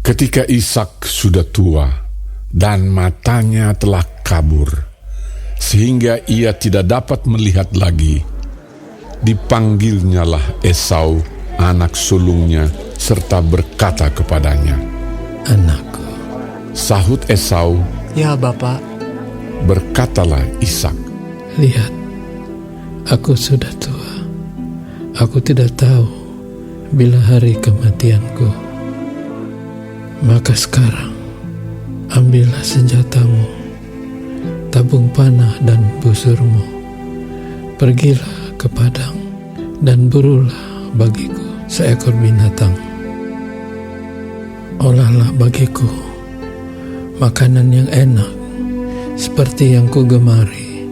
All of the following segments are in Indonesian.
Ketika Ishak sudah tua dan matanya telah kabur, sehingga ia tidak dapat melihat lagi, dipanggilnyalah Esau, anak sulungnya, serta berkata kepadanya, "Anakku." Sahut Esau, "Ya, Bapak." Berkatalah Ishak, "Lihat, aku sudah tua. Aku tidak tahu bila hari kematianku. Maka sekarang, ambillah senjatamu, tabung panah dan busurmu. Pergilah ke padang dan burulah bagiku seekor binatang. Olahlah bagiku makanan yang enak seperti yang ku gemari.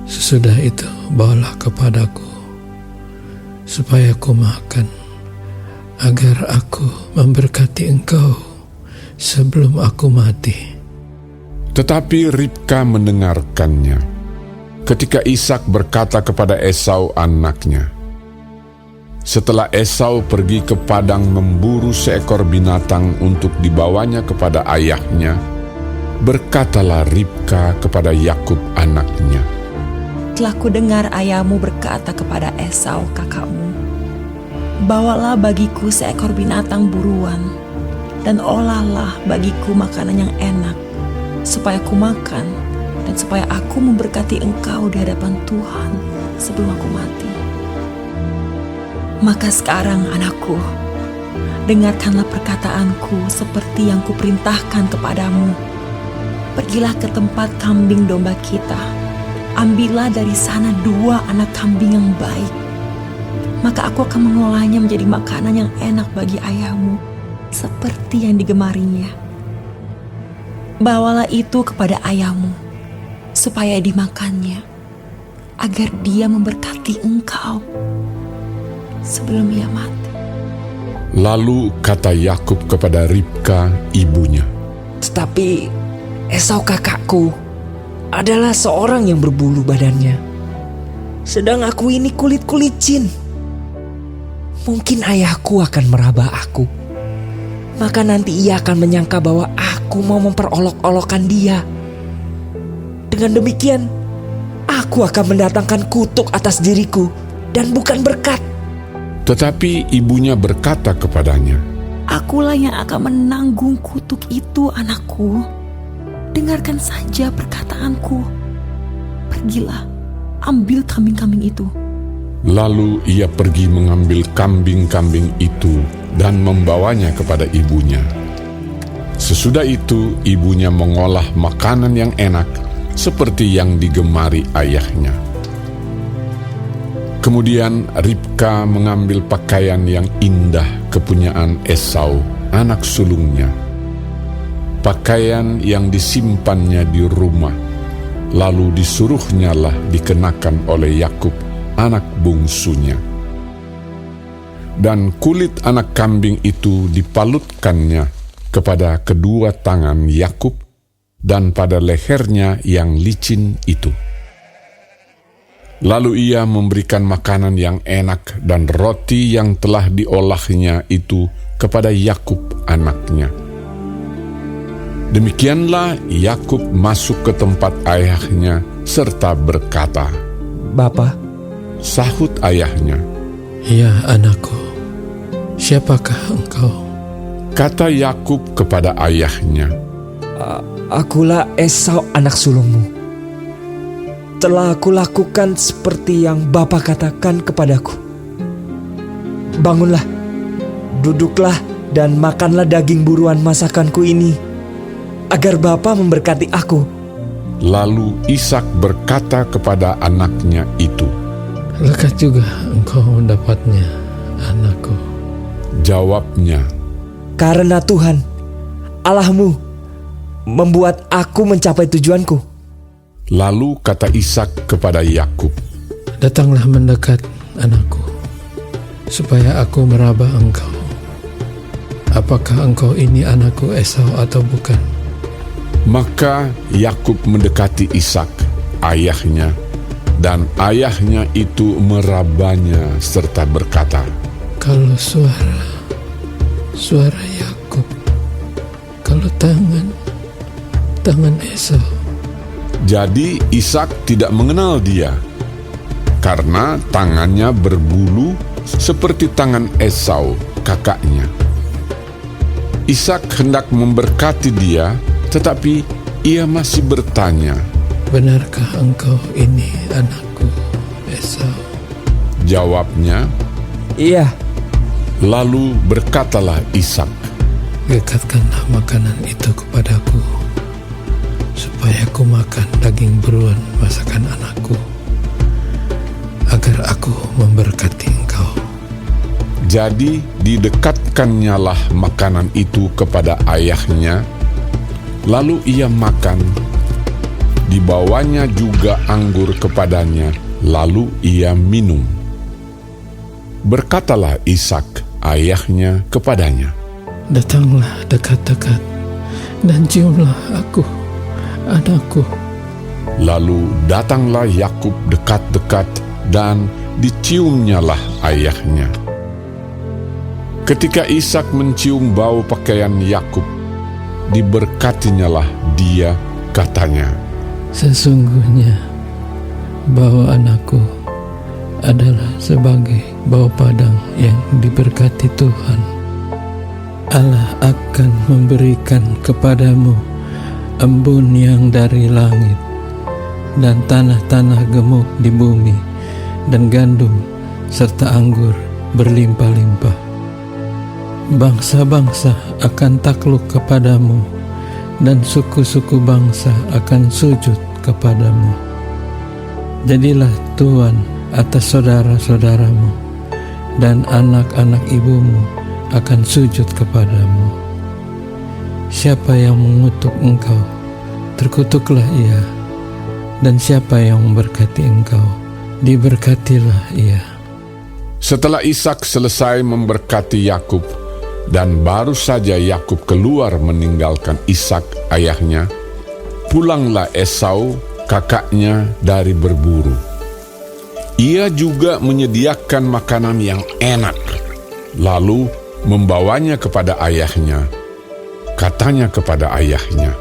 Sesudah itu bawalah kepadaku, supaya ku makan, agar aku memberkati engkau sebelum aku mati." Tetapi Ribka mendengarkannya. Ketika Ishak berkata kepada Esau anaknya, setelah Esau pergi ke padang memburu seekor binatang untuk dibawanya kepada ayahnya, berkatalah Ribka kepada Yakub anaknya, "Telah kudengar ayahmu berkata kepada Esau kakakmu, bawalah bagiku seekor binatang buruan, dan olahlah bagiku makanan yang enak, supaya aku makan, dan supaya aku memberkati engkau di hadapan Tuhan sebelum aku mati. Maka sekarang anakku, dengarkanlah perkataanku seperti yang kuperintahkan kepadamu. Pergilah ke tempat kambing domba kita, ambillah dari sana 2 anak kambing yang baik. Maka aku akan mengolahnya menjadi makanan yang enak bagi ayahmu, seperti yang digemarinya. Bawalah itu kepada ayahmu, supaya dimakannya, agar dia memberkati engkau sebelum ia mati." Lalu kata Yakub kepada Ribka ibunya, "Tetapi Esau kakakku adalah seorang yang berbulu badannya, sedang aku ini kulit licin. Mungkin ayahku akan meraba aku, maka nanti ia akan menyangka bahwa aku mau memperolok-olokkan dia. Dengan demikian, aku akan mendatangkan kutuk atas diriku dan bukan berkat." Tetapi ibunya berkata kepadanya, "Akulah yang akan menanggung kutuk itu, anakku. Dengarkan saja perkataanku. Pergilah, ambil kambing-kambing itu." Lalu ia pergi mengambil kambing-kambing itu dan membawanya kepada ibunya. Sesudah itu ibunya mengolah makanan yang enak seperti yang digemari ayahnya. Kemudian Ribka mengambil pakaian yang indah kepunyaan Esau, anak sulungnya, pakaian yang disimpannya di rumah, lalu disuruhnyalah dikenakan oleh Yakub, anak bungsunya. Dan kulit anak kambing itu dipalutkannya kepada kedua tangan Yakub dan pada lehernya yang licin itu. Lalu ia memberikan makanan yang enak dan roti yang telah diolahnya itu kepada Yakub anaknya. Demikianlah Yakub masuk ke tempat ayahnya serta berkata, "Bapa." Sahut ayahnya, "Ya anakku, siapakah engkau?" Kata Yakub kepada ayahnya, "Akulah Esau anak sulungmu. Telah aku lakukan seperti yang Bapa katakan kepadaku. Bangunlah, duduklah dan makanlah daging buruan masakanku ini, agar Bapa memberkati aku." Lalu Ishak berkata kepada anaknya itu, "Lekat juga engkau mendapatnya, anakku." Jawabnya, "Karena Tuhan, Allahmu, membuat aku mencapai tujuanku." Lalu kata Ishak kepada Yakub, "Datanglah mendekat, anakku, supaya aku meraba engkau. Apakah engkau ini anakku Esau atau bukan?" Maka Yakub mendekati Ishak, ayahnya, dan ayahnya itu merabanya serta berkata, "Kalau suara Yakub tangan Esau. Jadi Ishak tidak mengenal dia, karena tangannya berbulu seperti tangan Esau, kakaknya. Ishak hendak memberkati dia, tetapi ia masih bertanya. Benarkah engkau ini anakku, Esau? Jawabnya, Iya. lalu berkatalah Ishak, Dekatkanlah makanan itu kepadaku, supaya aku makan daging beruang masakan anakku, agar aku memberkati engkau. jadi didekatkannyalah makanan itu kepada ayahnya, lalu ia makan. Dibawanya juga anggur kepadanya, lalu ia minum. Berkatalah Ishak ayahnya kepadanya, Datanglah dekat-dekat dan ciumlah aku, anakku. lalu datanglah Yakub dekat-dekat dan diciumnyalah ayahnya. Ketika Ishak mencium bau pakaian Yakub, diberkatinyalah dia, katanya, Sesungguhnya bau anakku adalah sebagai bau padang yang diberkati Tuhan. Allah akan memberikan kepadamu embun yang dari langit, dan tanah-tanah gemuk di bumi, dan gandum serta anggur berlimpah-limpah. Bangsa-bangsa akan takluk kepadamu, dan suku-suku bangsa akan sujud kepadamu. Jadilah tuan atas saudara-saudaramu, dan anak-anak ibumu akan sujud kepadamu. Siapa yang mengutuk engkau, terkutuklah ia, dan siapa yang memberkati engkau, diberkatilah ia. Setelah Ishak selesai memberkati Yakub, dan baru saja Yakub keluar meninggalkan Ishak ayahnya, pulanglah Esau kakaknya dari berburu. Ia juga menyediakan makanan yang enak, lalu membawanya kepada ayahnya. Katanya kepada ayahnya,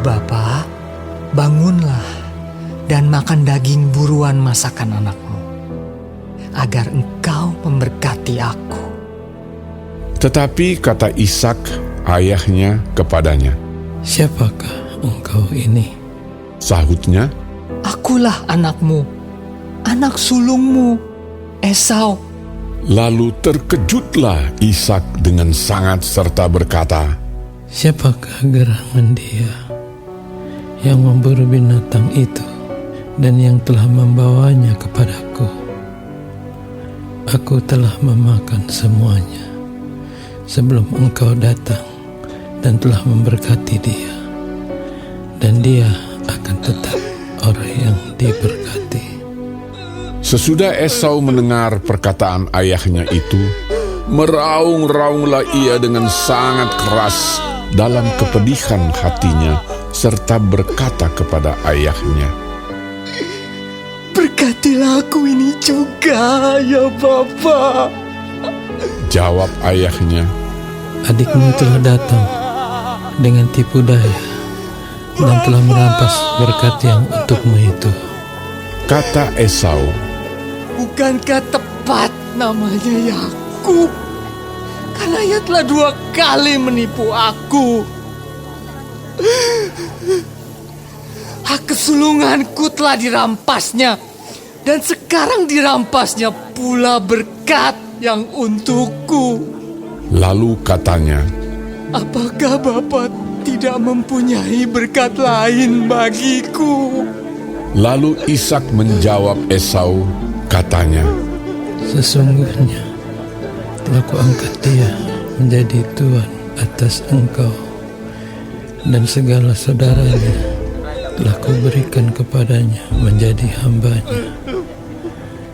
Bapa, bangunlah dan makan daging buruan masakan anakmu, agar engkau memberkati aku. Tetapi kata Ishak ayahnya kepadanya, Siapakah engkau ini? sahutnya, Akulah anakmu, anak sulungmu, Esau. lalu terkejutlah Ishak dengan sangat serta berkata, Siapakah gerangan dia yang memburu binatang itu dan yang telah membawanya kepadaku? Aku telah memakan semuanya sebelum engkau datang dan telah memberkati dia, dan dia akan tetap orang yang diberkati. Sesudah Esau mendengar perkataan ayahnya itu, meraung-raunglah ia dengan sangat keras dalam kepedihan hatinya, serta berkata kepada ayahnya, Berkatilah aku ini juga, ya Bapa. Jawab ayahnya, Adikmu telah datang dengan tipu daya dan telah merampas berkat yang untukmu itu. kata Esau, Bukankah tepat namanya Yakub? Karena ia telah 2 kali menipu aku. Hak kesulunganku telah dirampasnya, dan sekarang dirampasnya pula berkat yang untukku. lalu katanya, Apakah Bapa tidak mempunyai berkat lain bagiku? lalu Ishak menjawab Esau, katanya, Sesungguhnya telah kuangkat dia menjadi tuan atas engkau, dan segala saudaranya telah kuberikan kepadanya menjadi hambanya,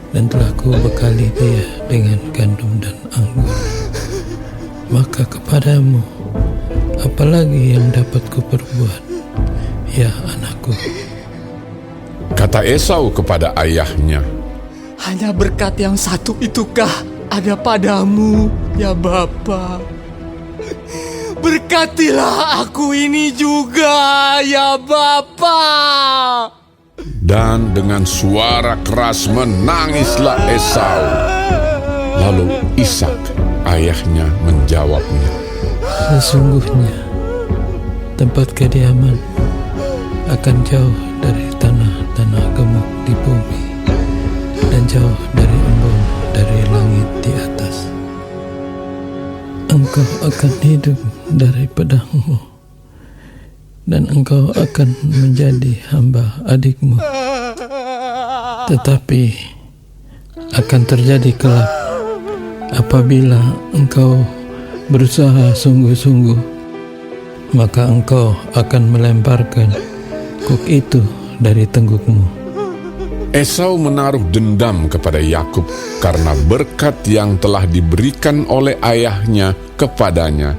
dan telah kubekali dia dengan gandum dan anggur. Maka kepadamu apalagi yang dapat kuperbuat, ya anakku? kata Esau kepada ayahnya, Hanya berkat yang satu itukah ada padamu, ya Bapa? berkatilah aku ini juga, ya Bapa. Dan dengan suara keras menangislah Esau. Lalu Ishak, ayahnya, menjawabnya, Sesungguhnya tempat kediaman akan jauh dari tanah-tanah gemuk di bumi dan jauh dari embun dari langit di atas. Engkau akan hidup dari pedangmu dan engkau akan menjadi hamba adikmu. Tetapi akan terjadi kelak apabila engkau berusaha sungguh-sungguh, maka engkau akan melemparkan kuk itu dari tenggukmu. Esau menaruh dendam kepada Yakub karena berkat yang telah diberikan oleh ayahnya kepadanya.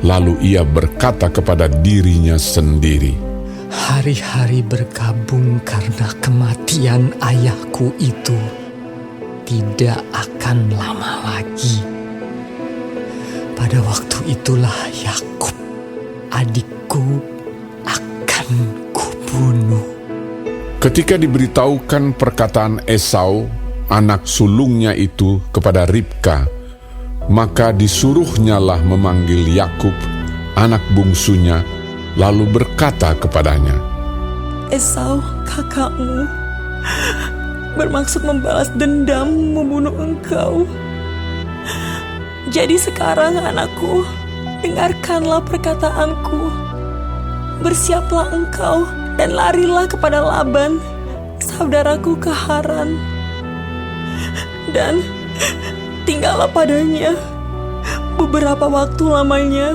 Lalu ia berkata kepada dirinya sendiri, Hari-hari berkabung karena kematian ayahku itu tidak akan lama lagi. Pada waktu itulah Yakub, adikku, akan kubunuh. ketika diberitahukan perkataan Esau, anak sulungnya itu, kepada Ribka, maka disuruhnyalah memanggil Yakub, anak bungsunya, lalu berkata kepadanya, Esau, kakakmu, bermaksud membalas dendam membunuh engkau. Jadi sekarang anakku, dengarkanlah perkataanku. Bersiaplah engkau dan larilah kepada Laban, saudaraku ke Haran. Dan tinggallah padanya beberapa waktu lamanya,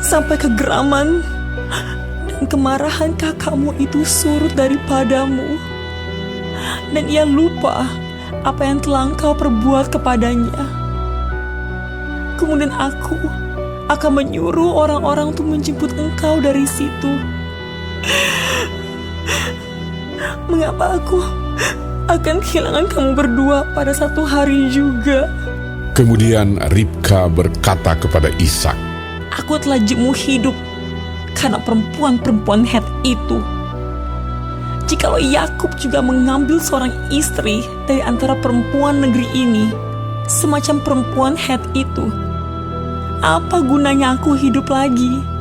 sampai kegeraman dan kemarahan kakakmu itu surut daripadamu, dan ia lupa apa yang telah engkau perbuat kepadanya. Kemudian aku akan menyuruh orang-orang untuk menjemput engkau dari situ. Mengapa aku akan kehilangan kamu berdua pada satu hari juga? Kemudian Ribka berkata kepada Ishak, Aku telah jemu hidup karena perempuan-perempuan Het itu. Jikalau Yakub juga mengambil seorang istri dari antara perempuan negeri ini, semacam perempuan Het itu, apa gunanya aku hidup lagi?